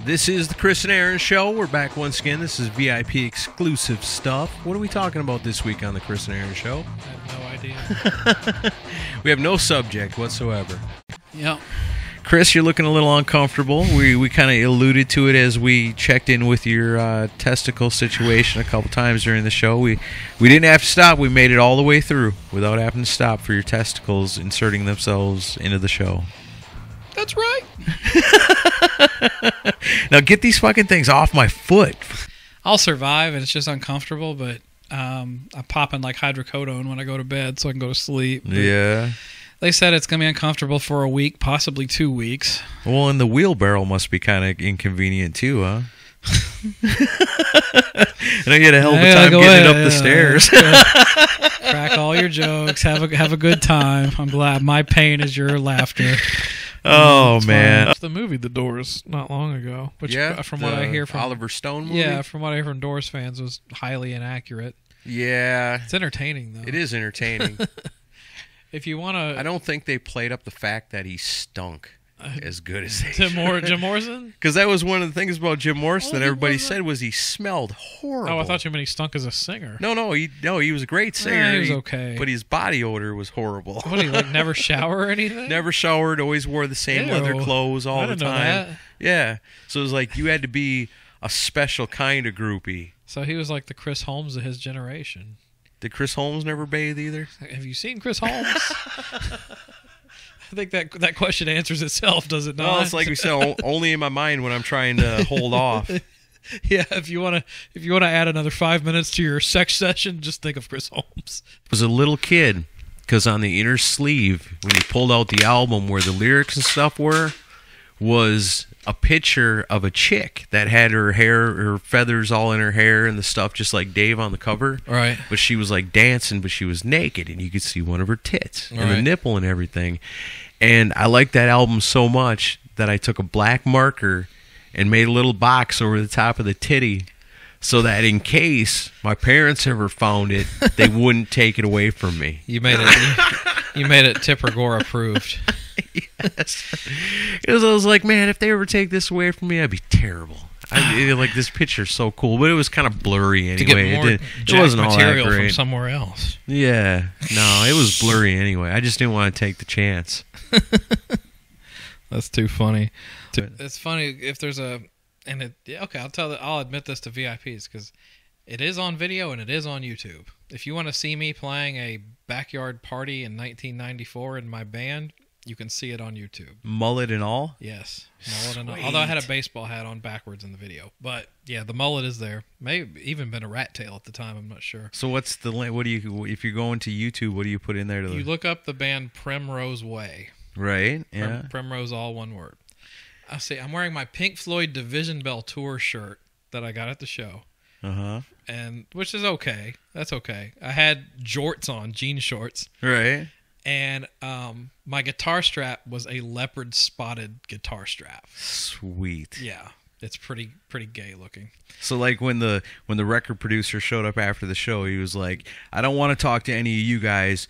This is the Chris and Aaron Show. We're back once again. This is VIP exclusive stuff. What are we talking about this week on the Chris and Aaron Show? I have no idea. We have no subject whatsoever. Yep. Chris, you're looking a little uncomfortable. We kind of alluded to it as we checked in with your testicle situation a couple times during the show. We didn't have to stop. We made it all the way through without having to stop for your testicles inserting themselves into the show. That's right. Now get these fucking things off my foot. I'll survive, and it's just uncomfortable, but I'm popping like hydrocodone when I go to bed so I can go to sleep. But yeah. they said it's going to be uncomfortable for a week, possibly 2 weeks. Well, and the wheelbarrow must be kind of inconvenient too, huh? And I get a hell of a time getting it up the stairs. Crack all your jokes. Have a good time. I'm glad my pain is your laughter. Oh, man. The movie The Doors not long ago, which from what I hear from Oliver Stone movie? Yeah, from what I hear from Doors fans was highly inaccurate. Yeah. It's entertaining though. It is entertaining. If you want to, I don't think they played up the fact that he stunk as good as they Jim Morrison? Because that was one of the things about Jim Morrison that everybody wasn't. said was he smelled horrible. Oh, I thought you meant he stunk as a singer. No, he was a great singer. He was okay. But his body odor was horrible. What, he like never shower or anything? Never showered, always wore the same leather clothes all the time. Know that. Yeah. So it was like you had to be a special kind of groupie. So he was like the Chris Holmes of his generation. Did Chris Holmes never bathe either? Have you seen Chris Holmes? I think that question answers itself, does it not? Well, it's like we said, only in my mind when I'm trying to hold off. Yeah, if you want to add another 5 minutes to your sex session, just think of Chris Holmes. I was a little kid, because on the inner sleeve, when he pulled out the album where the lyrics and stuff were, was a picture of a chick that had her feathers all in her hair and the stuff just like Dave on the cover. Right. But she was like dancing, but she was naked, and you could see one of her tits and the nipple and everything. And I liked that album so much that I took a black marker and made a little box over the top of the titty so that in case my parents ever found it, they wouldn't take it away from me. You made it Tipper Gore approved. Yes. I was like, man, if they ever take this away from me, I'd be terrible. Like, this picture's so cool, but it was kind of blurry anyway. To get more it wasn't all that material great from somewhere else. Yeah, no, it was blurry anyway. I just didn't want to take the chance. That's too funny. It's funny if there's okay. I'll admit this to VIPs because it is on video and it is on YouTube. If you want to see me playing a backyard party in 1994 in my band, you can see it on YouTube. Mullet and all? Yes. Mullet and all. Although I had a baseball hat on backwards in the video. But yeah, the mullet is there. May have even been a rat tail at the time, I'm not sure. So what's the link? If you're going to YouTube, what do you put in there? You look up the band Primrose Way. Right, yeah. Primrose, all one word. I see. I'm wearing my Pink Floyd Division Bell Tour shirt that I got at the show. Uh-huh. And which is okay. That's okay. I had jorts on, jean shorts. Right. And my guitar strap was a leopard spotted guitar strap. Sweet. Yeah, it's pretty gay looking. So like when the record producer showed up after the show, he was like, "I don't want to talk to any of you guys."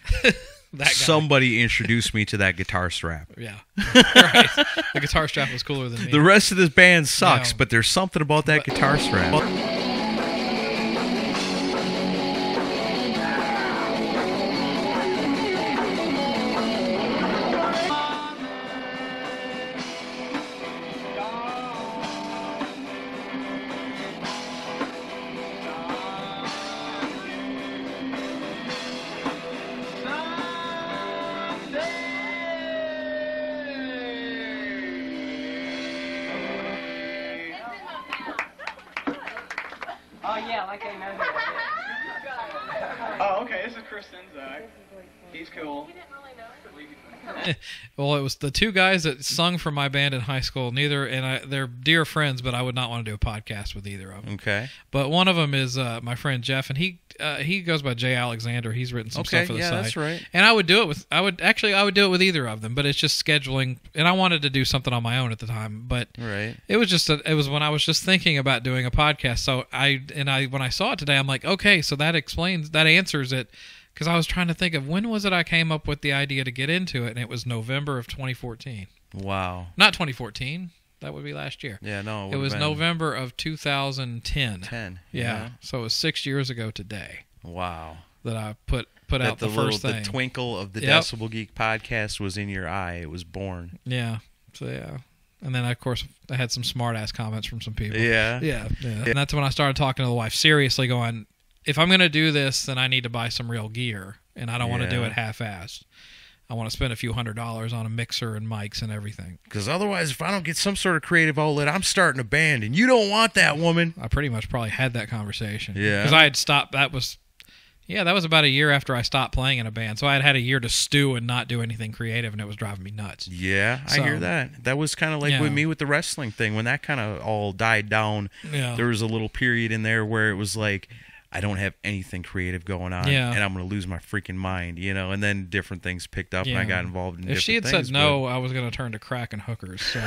Somebody introduced me to that guitar strap. Yeah, right. The guitar strap was cooler than me. The rest of this band sucks, but there's something about that guitar strap. Oh, yeah, like I know that. Oh, okay, this is Chris Zach. He's cool. Well, it was the two guys that sung for my band in high school. They're dear friends, but I would not want to do a podcast with either of them. Okay. But one of them is my friend Jeff, and he goes by Jay Alexander. He's written some stuff for the site. Yeah, that's right. And I would do it with with either of them, but it's just scheduling. And I wanted to do something on my own at the time, but it was when I was just thinking about doing a podcast. So when I saw it today, I'm like, okay, so that answers it. Because I was trying to think of when was it I came up with the idea to get into it, and it was November of 2014. Wow. Not 2014. That would be last year. Yeah, no. It was November of 2010. 10. Yeah. So it was 6 years ago today. Wow. That I put out the first thing. The twinkle of the Decibel Geek podcast was in your eye. It was born. Yeah. So, yeah. And then, of course, I had some smart-ass comments from some people. Yeah. Yeah. And that's when I started talking to the wife, seriously going, if I'm going to do this, then I need to buy some real gear. And I don't want to do it half-assed. I want to spend a few $100s on a mixer and mics and everything. Because otherwise, if I don't get some sort of creative outlet, I'm starting a band, and you don't want that, woman. I pretty much probably had that conversation. Yeah. Because I had stopped. That was about a year after I stopped playing in a band. So I had a year to stew and not do anything creative, and it was driving me nuts. Yeah, I hear that. That was kind of like with me with the wrestling thing. When that kind of all died down, there was a little period in there where it was like, I don't have anything creative going on, and I'm going to lose my freaking mind, and then different things picked up, and I got involved in different things. If she had said no, I was going to turn to crack and hookers. So,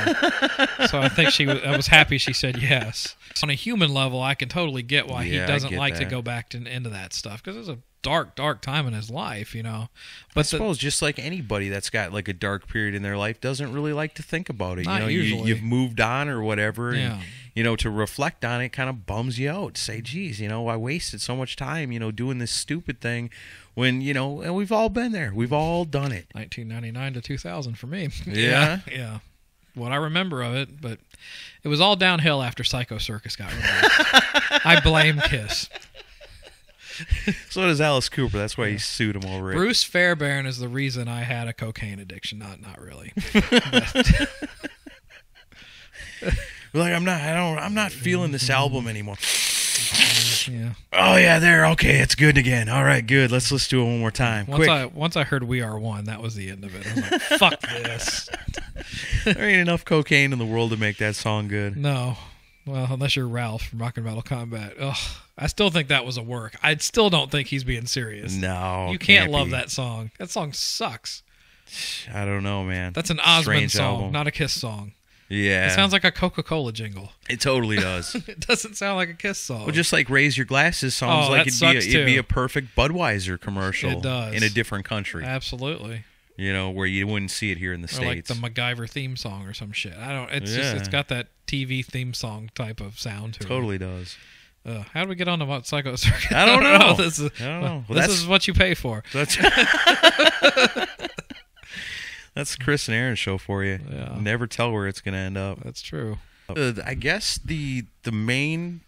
so I think I was happy she said yes. On a human level, I can totally get why he doesn't like to go back into that stuff, because it's a dark time in his life, But I suppose just like anybody that's got like a dark period in their life doesn't really like to think about it. Not usually. You've moved on or whatever, and to reflect on it kind of bums you out. Say, geez, I wasted so much time, doing this stupid thing when, and we've all been there. We've all done it. 1999 to 2000 for me. Yeah. Yeah. What I remember of it, but it was all downhill after Psycho Circus got released. I blame KISS. So does Alice Cooper. That's why he sued him over it. Bruce Fairbairn is the reason I had a cocaine addiction. Not really. Like I'm not feeling this album anymore. Yeah. Oh yeah, there. Okay, it's good again. All right, good. Let's do it one more time. Once I heard "We Are One," that was the end of it. I was like, "Fuck this." There ain't enough cocaine in the world to make that song good. No. Well, unless you're Ralph from Rock and Metal Combat. Ugh. I still think that was a work. I still don't think he's being serious. No. You can't love that song. That song sucks. I don't know, man. That's an Osmond song, album. not a KISS song. Yeah. It sounds like a Coca-Cola jingle. It totally does. It doesn't sound like a KISS song. Well, just like Raise Your Glasses sounds like it'd be a perfect Budweiser commercial. It does. In a different country. Absolutely. Where you wouldn't see it here in the States. Or like the MacGyver theme song or some shit. It's got that TV theme song type of sound to it. Totally does. How do we get on about Psycho Circus? I don't know. I don't know. Well, this is what you pay for. That's Chris and Aaron's show for you. Yeah. Never tell where it's going to end up. That's true. I guess the main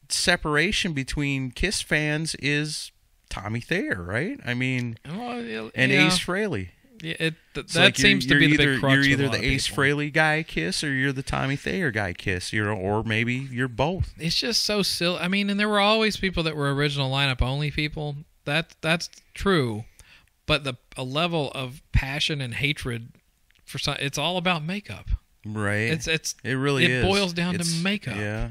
separation between KISS fans is Tommy Thayer, right? I mean, and Ace Frehley. Yeah, that seems to be the big crux. You're either the Ace Frehley guy KISS or you're the Tommy Thayer guy KISS. Or maybe you're both. It's just so silly. I mean, and there were always people that were original lineup only people. That's true, but a level of passion and hatred for it's all about makeup. Right. It really is. It boils down to makeup. Yeah.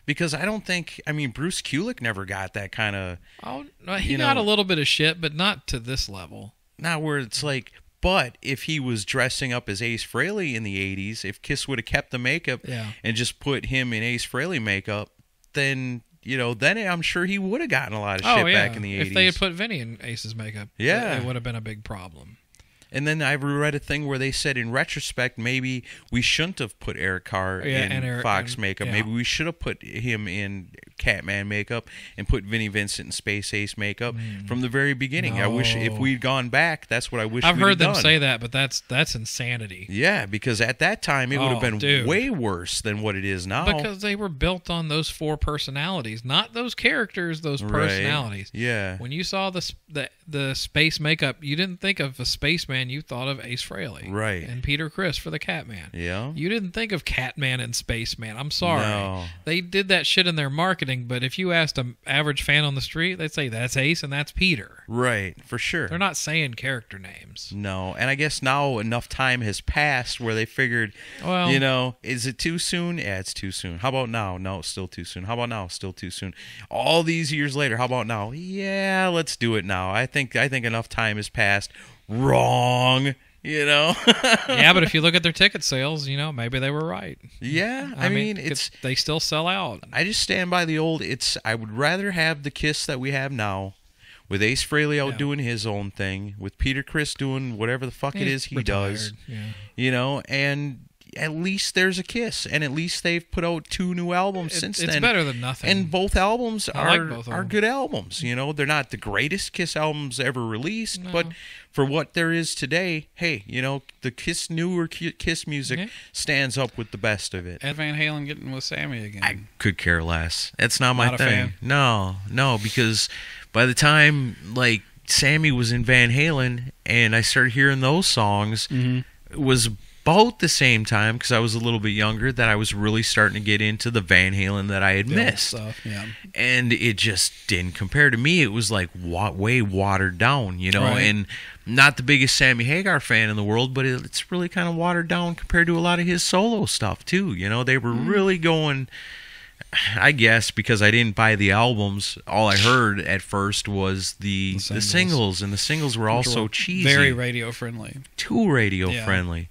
Because I don't think, Bruce Kulick never got that kind of... Oh, he got a little bit of shit, but not to this level. Not where it's like, but if he was dressing up as Ace Frehley in the 80s, if KISS would have kept the makeup and just put him in Ace Frehley makeup, then I'm sure he would have gotten a lot of shit back in the 80s. If they had put Vinny in Ace's makeup, it would have been a big problem. And then I read a thing where they said, in retrospect, maybe we shouldn't have put Eric Carr in Fox makeup. Maybe we should have put him in Catman makeup and put Vinnie Vincent in Space Ace makeup from the very beginning. I wish if we'd gone back, that's what I wish. I've heard them say that, but that's insanity. Yeah, because at that time it would have been way worse than what it is now. Because they were built on those four personalities, not those characters, those personalities. Yeah. When you saw the space makeup, you didn't think of a spaceman. You thought of Ace Frehley. Right. And Peter Criss for the Catman. Yeah. You didn't think of Catman and Spaceman. I'm sorry. No. They did that shit in their marketing, but if you asked an average fan on the street, they'd say that's Ace and that's Peter. Right, for sure. They're not saying character names. No, and I guess now enough time has passed where they figured, is it too soon? Yeah, it's too soon. How about now? No, it's still too soon. How about now? Still too soon. All these years later, how about now? Yeah, let's do it now. I think enough time has passed. Wrong, Yeah, but if you look at their ticket sales, maybe they were right. Yeah, I mean they still sell out. I just stand by the old. I would rather have the KISS that we have now, with Ace Frehley out doing his own thing, with Peter Criss doing whatever the fuck it is he does. Yeah. And at least there's a Kiss, and at least they've put out 2 new albums since then. It's better than nothing. And both albums both are good albums. You know, they're not the greatest Kiss albums ever released, but for what there is today, hey, you know, the newer Kiss music stands up with the best of it. Ed Van Halen getting with Sammy again. I could care less. That's not my Not a thing. fan? No, because by the time like Sammy was in Van Halen and I started hearing those songs, it was about the same time, because I was a little bit younger, that I was really starting to get into the Van Halen that I had missed. Stuff, yeah. And it just didn't compare to me. It was like way watered down, you know. Right. And not the biggest Sammy Hagar fan in the world, but it's really kind of watered down compared to a lot of his solo stuff too. You know, they were really going. I guess because I didn't buy the albums, all I heard at first was the singles, and the singles were also cheesy. Very radio friendly. Too radio friendly.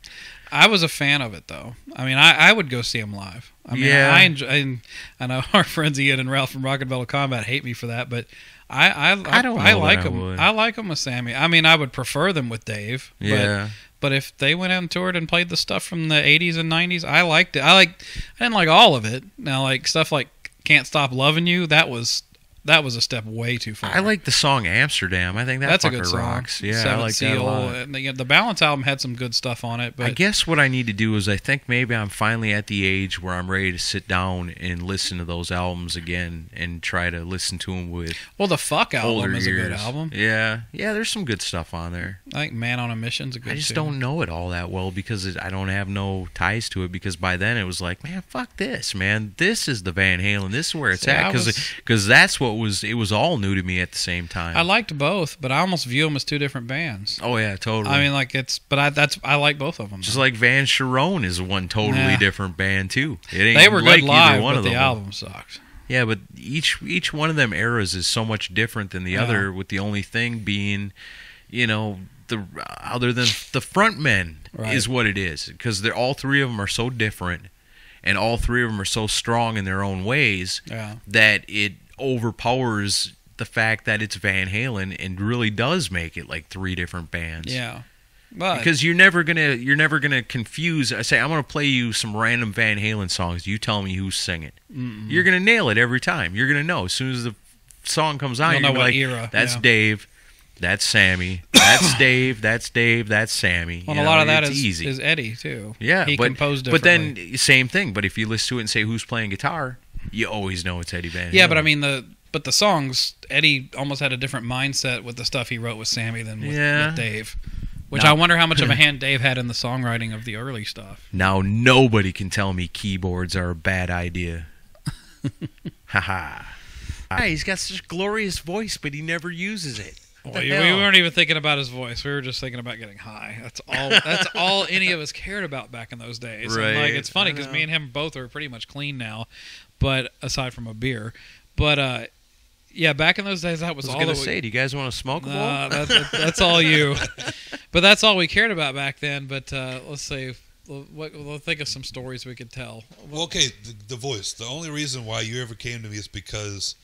I was a fan of it, though. I mean, I would go see them live. I mean, Yeah. I enjoy. I know our friends Ian and Ralph from Rock and Metal Combat hate me for that, but I like them. I like them with Sammy. I mean, I would prefer them with Dave. Yeah. But if they went out and toured and played the stuff from the 80s and 90s, I liked it. I didn't like all of it. Now, like stuff like Can't Stop Loving You, that was a step way too far. I like the song Amsterdam. I think that's a fucker good song. rocks. Yeah, Seventh I like Seal, that a lot. And the Balance album had some good stuff on it. But I guess what I need to do is I think maybe I'm finally at the age where I'm ready to sit down and listen to those albums again and try to listen to them with the Fuck album older is years. a good album. Yeah, there's some good stuff on there. I think Man on a Mission's a good I just too. don't know it all that well because I don't have no ties to it, because by then it was like, man, fuck this, man. This is the Van Halen. This is where it's at, because that's what it was all new to me at the same time. I liked both, but I almost view them as two different bands. Oh yeah, totally. I mean, like I like both of them. Just like Van Sharon is one totally different band too. They were good live, one but of the them. album sucked. Yeah, but each one of them eras is so much different than the other, with the only thing being, you know, other than the front men is what it is, because all 3 of them are so different, and all 3 of them are so strong in their own ways that it overpowers the fact that it's Van Halen and really does make it like 3 different bands. Yeah. But Because you're never gonna confuse. I say I'm gonna play you some random Van Halen songs. You tell me who's singing. You're gonna nail it every time. You're gonna know as soon as the song comes on. You'll know You're what like, era. that's Yeah. Dave, that's Sammy, that's Dave, that's Dave, that's Sammy. Well, You a know, lot of that it's easy. is Eddie too. Yeah, he but, composed but differently. then same thing. But if you listen to it and say who's playing guitar, you always know it's Eddie Van Halen. Yeah, but I mean the songs, Eddie almost had a different mindset with the stuff he wrote with Sammy than with Dave. Which I wonder how much of a hand Dave had in the songwriting of the early stuff. Now nobody can tell me keyboards are a bad idea. Haha. He's got such a glorious voice, but he never uses it. Well, we weren't even thinking about his voice. We were just thinking about getting high. That's all. That's all any of us cared about back in those days. Right. And like, it's funny because me and him both are pretty much clean now, but aside from a beer. But yeah, back in those days, that was all. I was going to say, do you guys want to smoke a bowl? That's all you. But that's all we cared about back then. But let's say, we'll think of some stories we could tell. Well, okay, the voice. The only reason why you ever came to me is because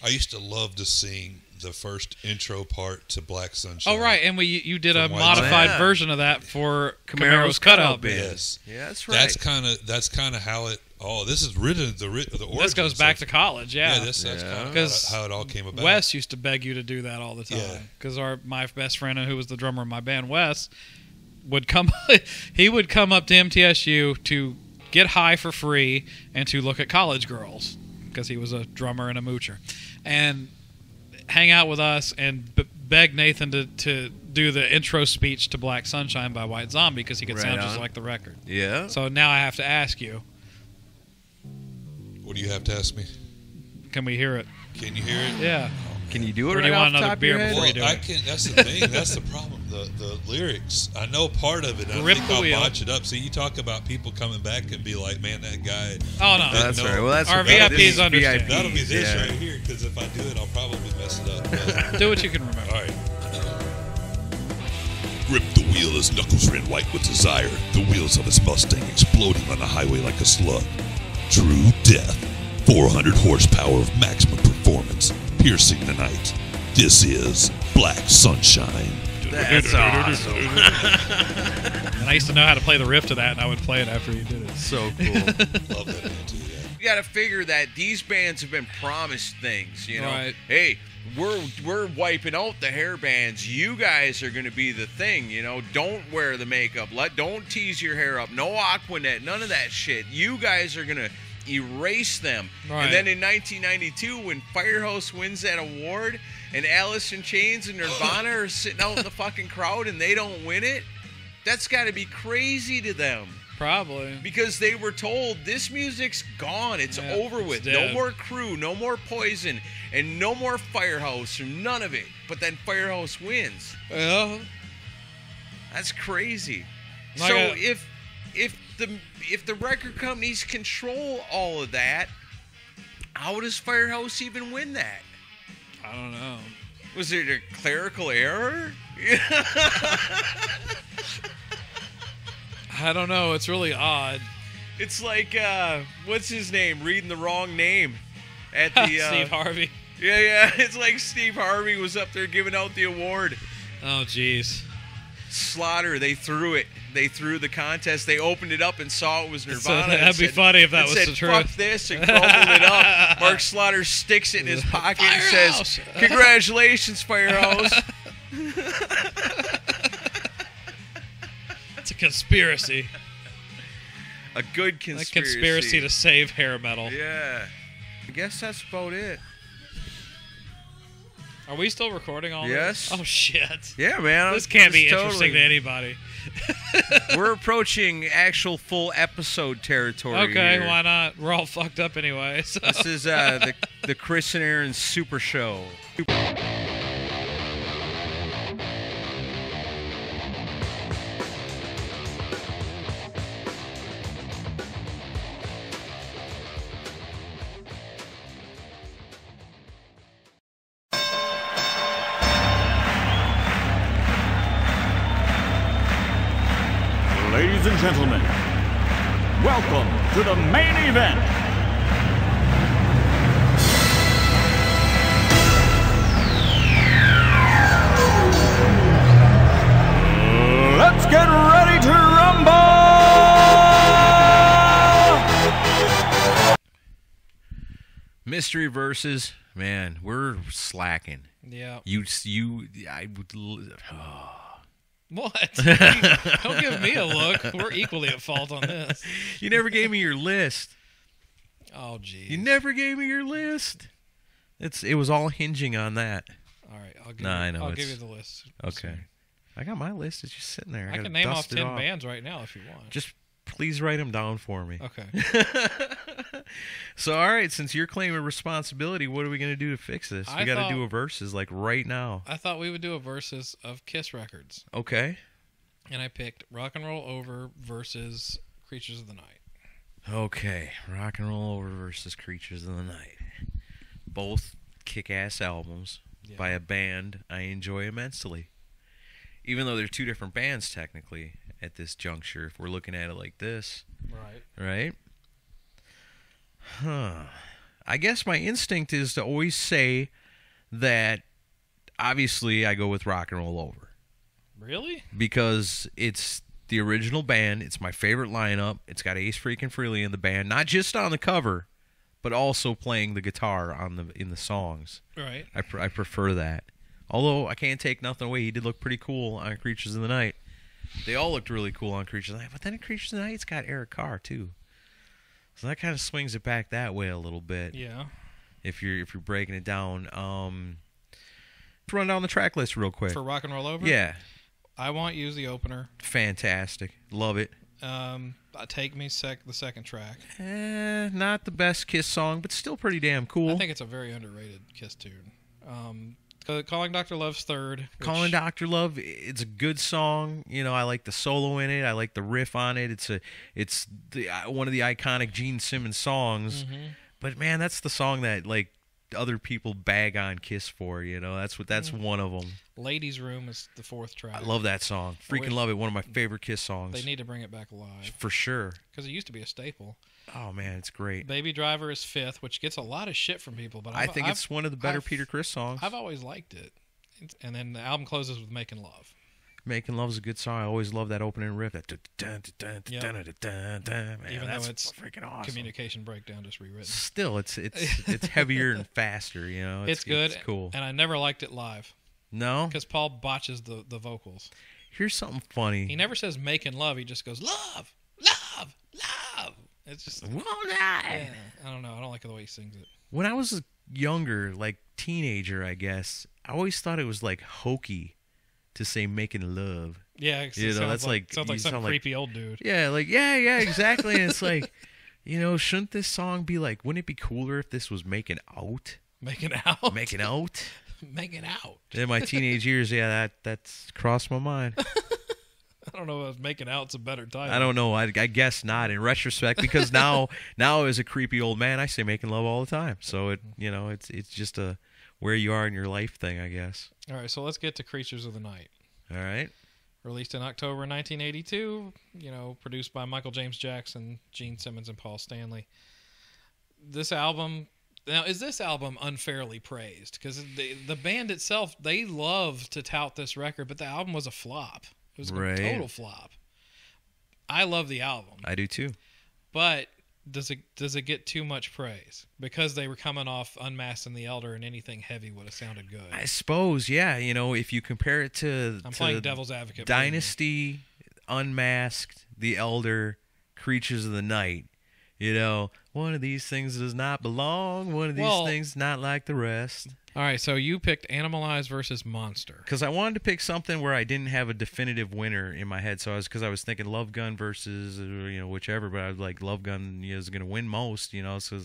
I used to love to sing the first intro part to Black Sunshine. Oh, right, and you did a From modified version of that for Camaro's cutout band. Yes, yeah, that's right. That's kind of how it. Oh, this is written the origin. This goes back to college, yeah. Yeah, that's kind of how it all came about. Wes used to beg you to do that all the time because my best friend, who was the drummer of my band, Wes, would come. He would come up to MTSU to get high for free and to look at college girls because he was a drummer and a moocher, and hang out with us and beg Nathan to do the intro speech to Black Sunshine by White Zombie because he could sound just like the record. Yeah. So now I have to ask you. What do you have to ask me? Can we hear it? Can you hear it? Yeah. Can you do it? Or do you want another beer before you do I it? can. That's the thing. That's the problem. The lyrics. I know part of it. I Rip think the I'll wheel. botch it up. See, you talk about people coming back and be like, "Man, that guy." Oh no, That's No. right. Well, that's Our this VIPs is understand. That'll be this yeah. right here. Because if I do it, I'll probably mess it up. But, do what you can remember. all right. Rip the wheel as Knuckles ran white with desire. The wheels of his Mustang exploding on the highway like a slug. True death. 400 horsepower of maximum performance, piercing the night. This is Black Sunshine. That's awesome. And I used to know how to play the riff to that, and I would play it after you did it. So cool. Love that band too. Yeah. You got to figure that these bands have been promised things. You know, Right. hey, we're wiping out the hair bands. You guys are going to be the thing. You know, don't wear the makeup. Don't tease your hair up. No Aquanet. None of that shit. You guys are going to erase them. Right. And then in 1992, when Firehouse wins that award, and Alice in Chains and Nirvana are sitting out in the fucking crowd and they don't win it, that's got to be crazy to them. Probably. Because they were told, this music's gone. It's over with. No dead. more Crew, no more Poison, and no more Firehouse, or none of it. But then Firehouse wins. Well, That's crazy. Like So a- if the record companies control all of that, how does Firehouse even win that? I don't know. Was it a clerical error? I don't know. It's really odd. It's like, what's his name? Reading the wrong name at the Steve Harvey. Yeah. It's like Steve Harvey was up there giving out the award. Oh, jeez. Slaughter, they threw it. They threw the contest. They opened it up and saw it was Nirvana. That'd be funny if that was said, the fuck truth. this, and crumpled it up. Mark Slaughter sticks it in his pocket and says, congratulations, Firehouse. It's a conspiracy. A good A conspiracy. conspiracy to save hair metal. Yeah. I guess that's about it. Are we still recording all Yes. this? Oh, shit. Yeah, man. This can't be It's interesting to anybody. We're approaching actual full episode territory. Okay, here. why not? We're all fucked up anyway. So. This is the Chris and Aaron Super Show. Ladies and gentlemen, welcome to the main event. Let's get ready to rumble! Mystery verses, man, we're slacking. Yeah. I would. What? Don't give me a look. We're equally at fault on this. You never gave me your list. Oh, geez. You never gave me your list. It was all hinging on that. All right, I'll give you the list. Okay. I got my list. It's just sitting there. I gotta can name off dust it 10 bands right now if you want. Just please write them down for me. Okay. So, all right, since you're claiming responsibility, what are we going to do to fix this? We got to do a versus like right now. I thought we would do a versus of Kiss records. Okay. And I picked Rock and Roll Over versus Creatures of the Night. Okay. Rock and Roll Over versus Creatures of the Night. Both kick-ass albums by a band I enjoy immensely. Even though they're two different bands technically at this juncture, if we're looking at it like this. Right? I guess my instinct is to always say that obviously I go with Rock and Roll Over. Really? Because it's the original band. It's my favorite lineup. It's got Ace Freakin' Frehley in the band, not just on the cover, but also playing the guitar in the songs. Right. I prefer that. Although I can't take nothing away, he did look pretty cool on Creatures of the Night. They all looked really cool on Creatures of the Night, but then in Creatures of the Night, it's got Eric Carr too. So that kind of swings it back that way a little bit. Yeah. If you're breaking it down, let's run down the track list real quick. For Rock and Roll Over? Yeah. I Want You's the opener. Fantastic. Love it. Take Me the second track. Not the best Kiss song, but still pretty damn cool. I think it's a very underrated Kiss tune. Calling Dr. Love's third. Calling Dr. Love, it's a good song. You know, I like the solo in it. I like the riff on it. It's one of the iconic Gene Simmons songs. Mm-hmm. But man, that's the song that like other people bag on Kiss for. You know, that's one of them. Ladies' Room is the fourth track. I love that song. Freaking love it. One of my favorite Kiss songs. They need to bring it back alive. For sure. Because it used to be a staple. Oh, man, it's great. Baby Driver is fifth, which gets a lot of shit from people. But I think it's one of the better Peter Criss songs. I've always liked it. And then the album closes with Making Love. Making Love's a good song. I always love that opening riff. That Even that's though it's freaking awesome. Communication Breakdown just rewritten. Still, it's heavier and faster. It's good. It's cool. And I never liked it live. No, because Paul botches the vocals. Here's something funny. He never says "making love." He just goes "love, love, love." It's just won't I don't know. I don't like the way he sings it. When I was younger, like teenager, I guess, I always thought it was like hokey to say "making love." Yeah, that's like sounds like some creepy old dude. Yeah, like yeah, exactly. And it's like, shouldn't this song be like? Wouldn't it be cooler if this was "making out"? Making out. Making out. Making out. In my teenage years, that's crossed my mind. I don't know if "making out's a better title. I don't know. I guess not in retrospect, because now as a creepy old man, I say "making love" all the time. So it's just a where you are in your life thing, I guess. All right, so let's get to Creatures of the Night. All right. Released in October 1982. Produced by Michael James Jackson, Gene Simmons, and Paul Stanley. This album. Now, is this album unfairly praised? Because the band itself, they love to tout this record, but the album was a flop. It was a total flop. I love the album. I do too. But does it get too much praise? Because they were coming off Unmasked and The Elder, and anything heavy would have sounded good. I suppose, yeah. If you compare it to playing devil's advocate. Dynasty, Unmasked, The Elder, Creatures of the Night, one of these things does not belong. One of these things not like the rest. All right, so you picked Animalize versus Monster. Because I wanted to pick something where I didn't have a definitive winner in my head. So I was thinking Love Gun versus whichever, but I was like Love Gun is going to win most. So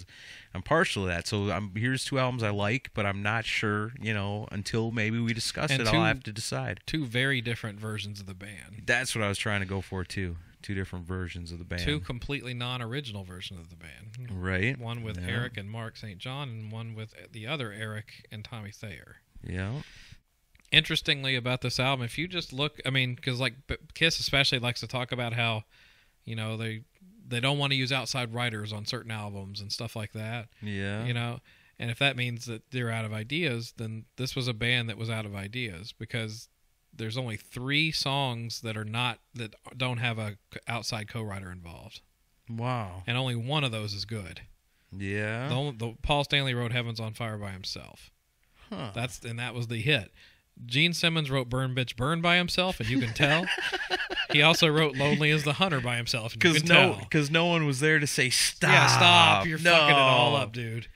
I'm partial to that. So here's two albums I like, but I'm not sure. Until maybe we discuss it, I'll have to decide. Two very different versions of the band. That's what I was trying to go for too. Two different versions of the band. Two completely non-original versions of the band. Right. One with Eric and Mark St. John, and one with the other Eric and Tommy Thayer. Yeah. Interestingly about this album, if you just look, because like Kiss especially likes to talk about how, they don't want to use outside writers on certain albums and stuff like that. Yeah. And if that means that they're out of ideas, then this was a band that was out of ideas, because there's only 3 songs that don't have a outside co-writer involved. Wow. And only one of those is good. Yeah. Paul Stanley wrote Heaven's on Fire by himself. Huh. That was the hit. Gene Simmons wrote Burn Bitch Burn by himself, and you can tell. He also wrote Lonely as the Hunter by himself, and you can tell. Because no one was there to say stop. Yeah, stop. You're fucking it all up, dude.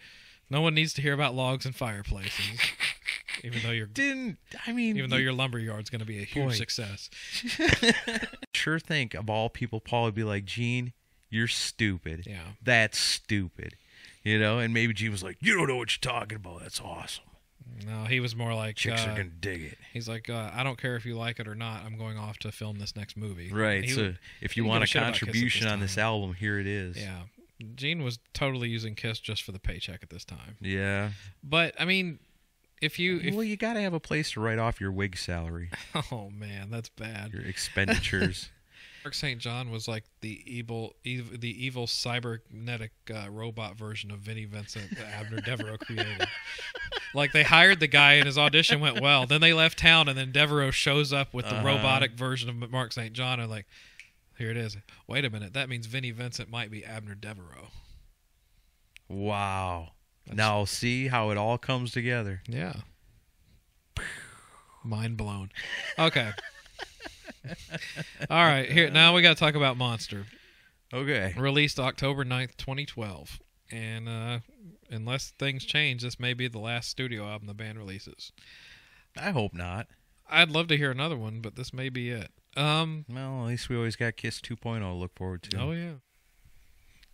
No one needs to hear about logs and fireplaces. Even though your lumberyard's going to be a huge success. Sure think of all people, Paul would be like, Gene, you're stupid. Yeah. That's stupid. And maybe Gene was like, you don't know what you're talking about. That's awesome. No, he was more like... Chicks are going to dig it. He's like, I don't care if you like it or not. I'm going off to film this next movie. Right. So if you want a contribution on this album, here it is. Yeah. Gene was totally using Kiss just for the paycheck at this time. Yeah. But, you got to have a place to write off your wig salary. Oh, man, that's bad. Your expenditures. Mark St. John was like the evil cybernetic robot version of Vinnie Vincent that Abner Devereaux created. Like, they hired the guy and his audition went well. Then they left town, and then Devereaux shows up with the robotic version of Mark St. John, and like, here it is. Wait a minute, that means Vinnie Vincent might be Abner Devereaux. Wow. Now see how it all comes together. Yeah. Mind blown. Okay. All right. Here now we got to talk about Monster. Okay. Released October 9th, 2012. And unless things change, this may be the last studio album the band releases. I hope not. I'd love to hear another one, but this may be it. Well, at least we always got Kiss 2.0 to look forward to. Oh, yeah.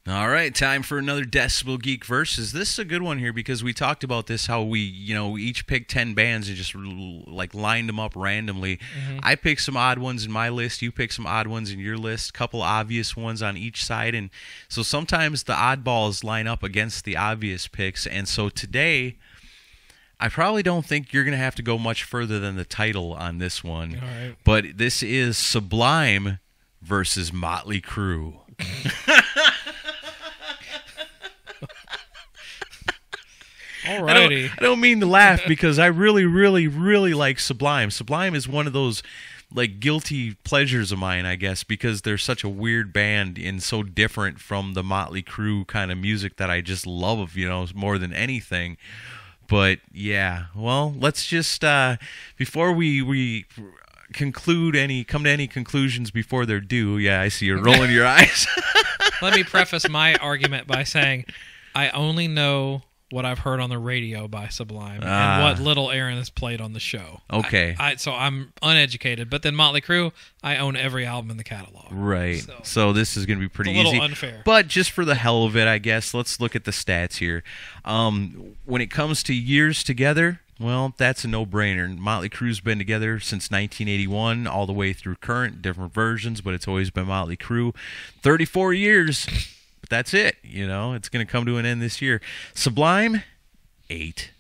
All right, time for another Decibel Geek Versus. This is a good one here because we talked about this, how we, each picked 10 bands and just lined them up randomly. Mm-hmm. I picked some odd ones in my list. You picked some odd ones in your list. Couple obvious ones on each side. And so sometimes the oddballs line up against the obvious picks. And so today, I probably don't think you're going to have to go much further than the title on this one. All right. But this is Sublime versus Motley Crue. Alrighty. I don't mean to laugh because I really, really, really like Sublime. Sublime is one of those like guilty pleasures of mine, I guess, because they're such a weird band and so different from the Motley Crue kind of music that I just love, more than anything. But yeah, well, let's just before we come to any conclusions before they're due. Yeah, I see you're rolling your eyes. Let me preface my argument by saying I only know what I've heard on the radio by Sublime and what little Aaron has played on the show. Okay. So I'm uneducated. But then Motley Crue, I own every album in the catalog. Right. So this is going to be pretty easy. It's a little unfair. But just for the hell of it, I guess, let's look at the stats here. When it comes to years together, well, that's a no-brainer. Motley Crue's been together since 1981, all the way through current, different versions, but it's always been Motley Crue. 34 years. That's it. It's going to come to an end this year. Sublime, 8.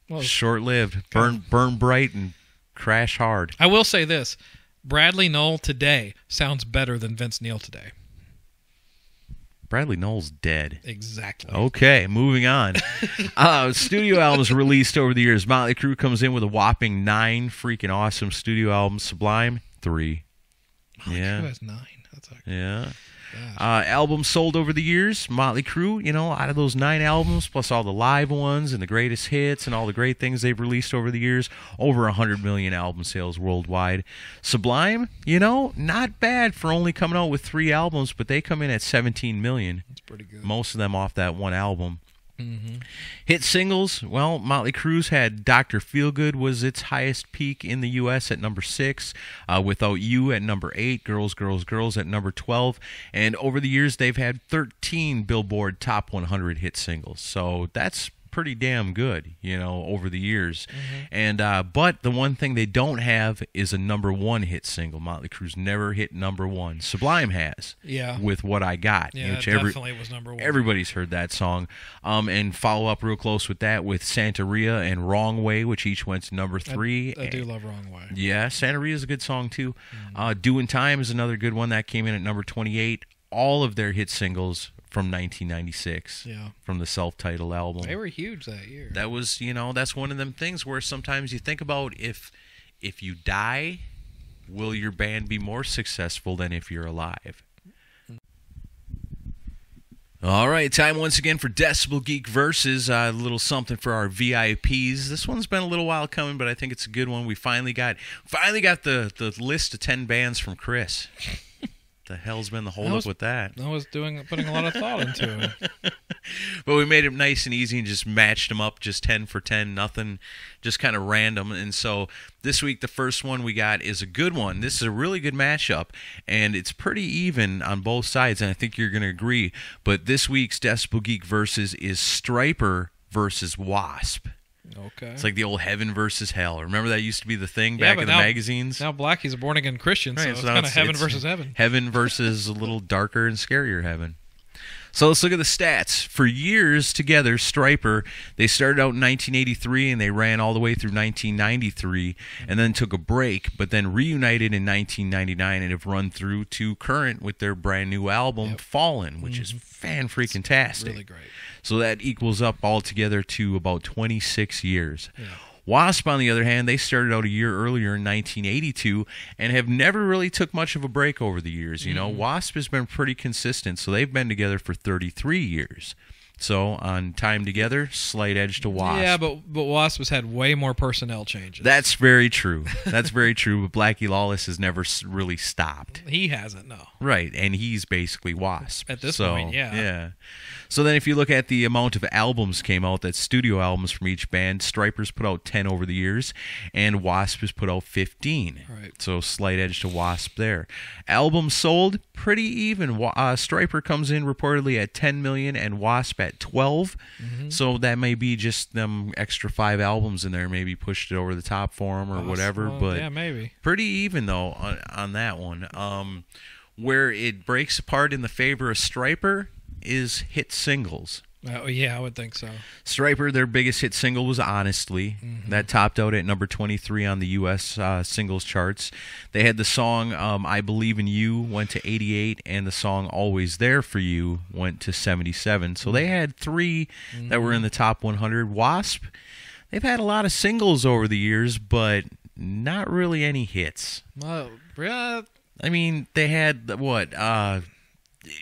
Well, short-lived. Burn bright and crash hard. I will say this. Bradley Nowell today sounds better than Vince Neil today. Bradley Nowell's dead. Exactly. Okay, moving on. Studio albums released over the years. Motley Crue comes in with a whopping 9 freaking awesome studio albums. Sublime, 3. Motley Crue has 9. That's okay. Yeah. Albums sold over the years, Motley Crue, out of those 9 albums, plus all the live ones and the greatest hits and all the great things they've released over the years, over 100 million album sales worldwide. Sublime, not bad for only coming out with 3 albums, but they come in at 17 million. That's pretty good. Most of them off that one album. Mm-hmm. Hit singles, well, Motley Crue's had Dr. Feelgood was its highest peak in the U.S. at number 6, Without You at number 8, Girls, Girls, Girls at number 12, and over the years they've had 13 Billboard Top 100 hit singles, so that's pretty damn good, over the years. Mm-hmm. And but the one thing they don't have is a number 1 hit single. Motley Crue's never hit number 1. Sublime has. Yeah. With What I Got. Yeah, which definitely was number 1. Everybody's heard that song. And follow up real close with that with Santeria and Wrong Way, which each went to number 3. I do love Wrong Way. Yeah, Santeria is a good song too. Mm-hmm. Doing Time is another good one that came in at number 28. All of their hit singles from 1996, from the self-titled album. They were huge that year. That was, that's one of them things where sometimes you think about if you die, will your band be more successful than if you're alive? All right, time once again for Decibel Geek Versus, a little something for our VIPs. This one's been a little while coming, but I think it's a good one. We finally got the list of 10 bands from Chris. The hell's been the holdup with that? I was putting a lot of thought into it. But we made it nice and easy and just matched them up, just 10 for 10, nothing, just kind of random. And so this week, the first one we got is a good one. This is a really good matchup, and it's pretty even on both sides, and I think you're going to agree. But this week's Decibel Geek Versus is Stryper versus W.A.S.P. Okay. It's like the old heaven versus hell. Remember that used to be the thing back in the magazines? Now Blackie's a born-again Christian, so it's kind of heaven versus heaven. Heaven versus a little darker and scarier heaven. So let's look at the stats. For years together, Stryper, they started out in 1983 and they ran all the way through 1993 and then took a break, but then reunited in 1999 and have run through to current with their brand new album, Fallen, which is fan-freaking-tastic. Really great. So that equals up altogether to about 26 years. Yeah. W.A.S.P., on the other hand, they started out a year earlier in 1982 and have never really took much of a break over the years. W.A.S.P. has been pretty consistent, so they've been together for 33 years. So on time together, slight edge to W.A.S.P. Yeah, but W.A.S.P. has had way more personnel changes. That's very true. That's very true. But Blackie Lawless has never really stopped. He hasn't, no. Right, and he's basically W.A.S.P. At this point, yeah. Yeah. So then if you look at the amount of albums came out, that's studio albums from each band, Stryper's put out 10 over the years, and W.A.S.P. has put out 15. Right. So slight edge to W.A.S.P. there. Albums sold, pretty even. Stryper comes in reportedly at 10 million and W.A.S.P. at 12. Mm-hmm. So that may be just them extra 5 albums in there, maybe pushed it over the top for them or whatever. Well, but yeah, maybe. Pretty even, though, on that one. Where it breaks apart in the favor of Stryper is hit singles. Yeah, I would think so. Stryper, their biggest hit single was Honestly. Mm-hmm. That topped out at number 23 on the U.S. Singles charts. They had the song I Believe in You went to 88, and the song Always There for You went to 77. So they had 3 that were in the top 100. W.A.S.P., they've had a lot of singles over the years, but not really any hits. Yeah. I mean, they had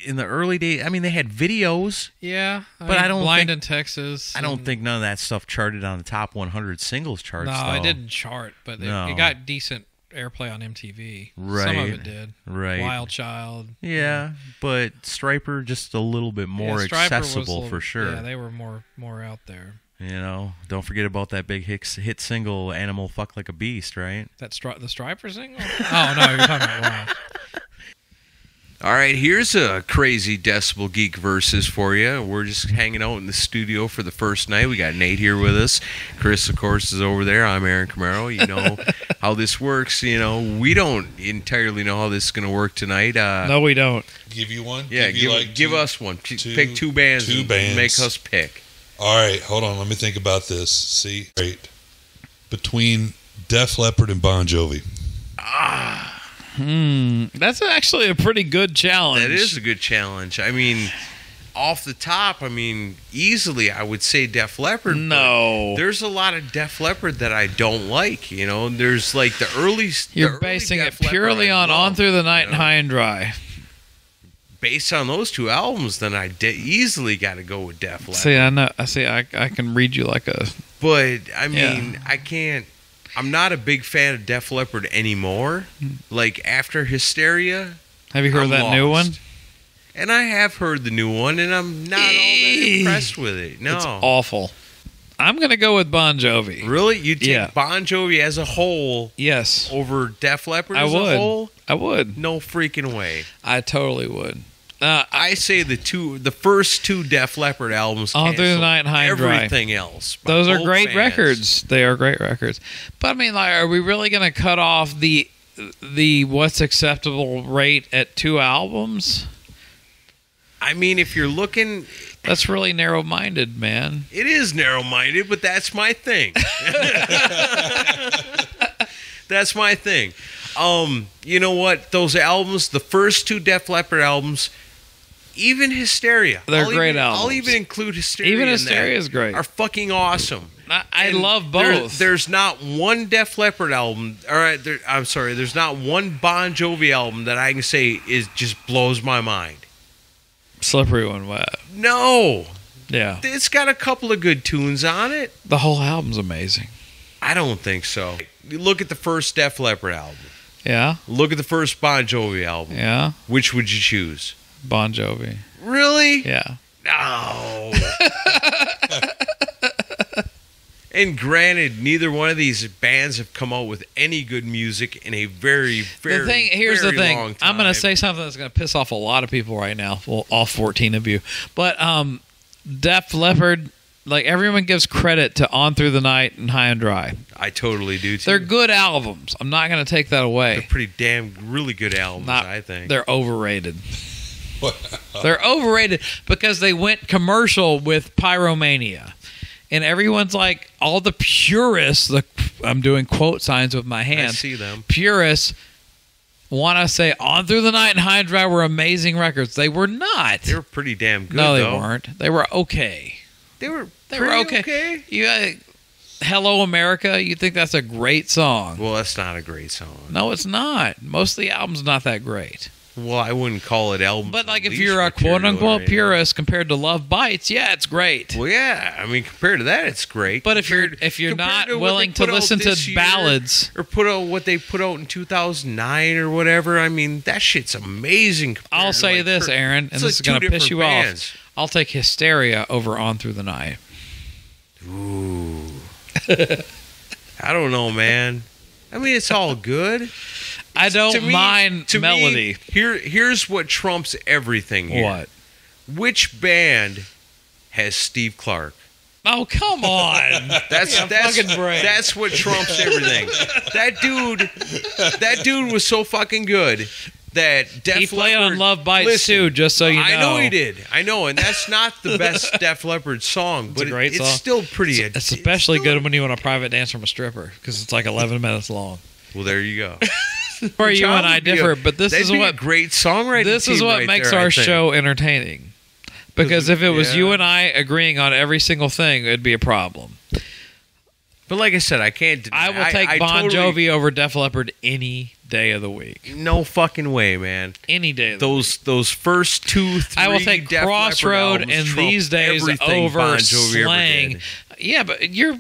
in the early days, I mean, they had videos. Yeah, but I don't Blind think, in Texas. I don't think none of that stuff charted on the top 100 singles charts. No, though. it didn't chart, but it got decent airplay on MTV. Right. Some of it did. Right. Wild Child. Yeah, but Stryper just a little bit more accessible for sure. Yeah, they were more out there. You know, don't forget about that big hit single, "Animal Fuck Like a Beast," right? The Stryper single? Oh no, you're talking about Wow. All right, here's a crazy Decibel Geek verses for you. We're just hanging out in the studio for the first night. We got Nate here with us. Chris, of course, is over there. I'm Aaron Camaro. You know how this works. You know, we don't entirely know how this is going to work tonight. No, we don't. Give you one? Yeah, give us one. Pick two bands and make us pick. All right, hold on. Let me think about this. See? Right. Between Def Leppard and Bon Jovi. That's actually a pretty good challenge. That is a good challenge. I mean, off the top, easily I would say Def Leppard. No. There's a lot of Def Leppard that I don't like, you know. There's like the early You're basing it purely on Through the Night and High and Dry. Based on those two albums, then I easily got to go with Def Leppard. See, I know. I can read you like a... But, I mean, I can't... I'm not a big fan of Def Leppard anymore. Like, after Hysteria... Have you heard that new one? And I have heard the new one, and I'm not all that impressed with it. No. It's awful. I'm going to go with Bon Jovi. Really? You take Bon Jovi as a whole over Def Leppard as a whole? I would. No freaking way. I totally would. I say the first two Def Leppard albums All Through the Night and High and Dry. Everything else. Those are great records. They are great records. But I mean, like, are we really going to cut off the what's acceptable rate at 2 albums? I mean, if you're looking... That's really narrow-minded, man. It is narrow-minded, but that's my thing. That's my thing. You know what? Those albums, the first 2 Def Leppard albums... Even Hysteria. They're great albums. I'll even include Hysteria. Even Hysteria is great. Are fucking awesome. I love both. There's not one Def Leppard album. All right, there's not one Bon Jovi album that I can say just blows my mind. Slippery When Wet. No. Yeah. It's got a couple of good tunes on it. The whole album's amazing. I don't think so. You look at the first Def Leppard album. Yeah. Look at the first Bon Jovi album. Yeah. Which would you choose? Bon Jovi. Really? Yeah. No. And granted, neither one of these bands have come out with any good music in a very, very, here's very the thing. long time. I'm going to say something that's going to piss off a lot of people right now. Well, all 14 of you. But Def Leppard, like, everyone gives credit to On Through the Night and High and Dry. I totally do, too. They're good albums. I'm not going to take that away. They're pretty really good albums, I think. They're overrated. They're overrated because they went commercial with Pyromania. And everyone's like, all the purists, I'm doing quote signs with my hand. I see them. Purists want to say On Through the Night and High and Dry were amazing records. They were not. They were pretty damn good, No, they though. weren't. They were okay. They were okay. You Hello America, you think that's a great song. Well, that's not a great song. No, it's not. Most of the album's not that great. Well, I wouldn't call it album. But like if you're a quote-unquote purist compared to Love Bites, yeah, it's great. Well, yeah. I mean, compared to that, it's great. But if you're not willing to listen to ballads or put out what they put out in 2009 or whatever, I mean, that shit's amazing. I'll say this, Aaron, and this is going to piss you off. I'll take Hysteria over On Through the Night. Ooh. I don't know, man. I mean, it's all good. I don't mind melody. Here's what trumps everything here. What? Which band has Steve Clark? Oh, come on. That's what trumps everything. That dude was so fucking good that Def Leppard... He played on Love Bites too, just so you know. I know he did. I know, and that's not the best Def Leppard song, but it's still pretty... It's especially good when you want a private dance from a stripper, because it's like 11 minutes long. Well, there you go. Or you and I differ, but this is what... a great songwriting. This is what makes our show entertaining. Because if it was you and I agreeing on every single thing, it'd be a problem. But like I said, I can't deny. I will take Bon Jovi over Def Leppard any day of the week. No fucking way, man. Any day of the week. Those first 2, 3 I will take Def Crossroad Leppard and albums These Days over Bon Jovi Slang. Yeah, but you're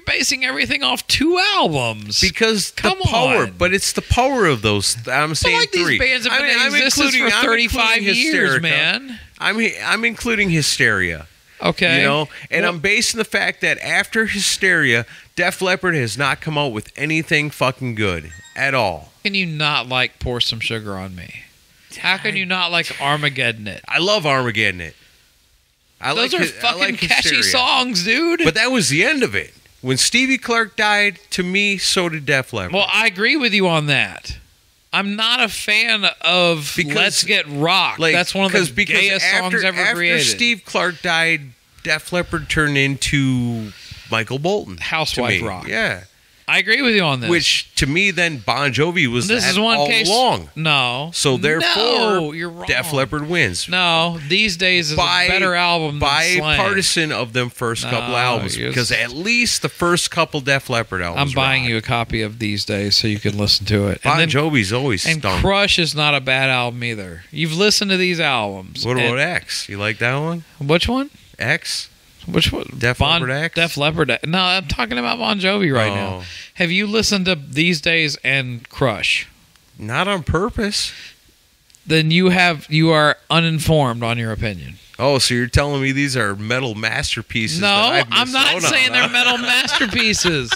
basing everything off 2 albums. Because Come the power, on. but it's the power of those. I'm saying like 3. These bands have been in existence for 35 years, man. I'm including Hysteria. Okay. You know, and I'm basing the fact that after Hysteria, Def Leppard has not come out with anything fucking good at all. How can you not like Pour Some Sugar on Me? How can you not like Armageddon It? I love Armageddon It. Those are fucking catchy songs, dude. But that was the end of it. When Stevie Clark died, to me, so did Def Leppard. Well, I agree with you on that. I'm not a fan of Let's Get Rocked. Like, that's one of the gayest songs ever created. After Steve Clark died, Def Leppard turned into Michael Bolton. Housewife rock. Yeah. I agree with you on this. Which, to me, then Bon Jovi was all along. No. So, therefore, you're wrong. Def Leppard wins. No, These Days is a better album than Slang. Bipartisan of them first couple albums. Because at least the first couple Def Leppard albums I'm buying you a copy of These Days so you can listen to it. Bon Jovi's always stunk. And Crush is not a bad album either. You've listened to these albums. What about X? You like that one? Which one? X? Which one? Def Leppard X? Def Leppard X. No, I'm talking about Bon Jovi right now. Have you listened to These Days and Crush? Not on purpose. Then you are uninformed on your opinion. Oh, so you're telling me these are metal masterpieces? No, I'm not saying they're metal masterpieces.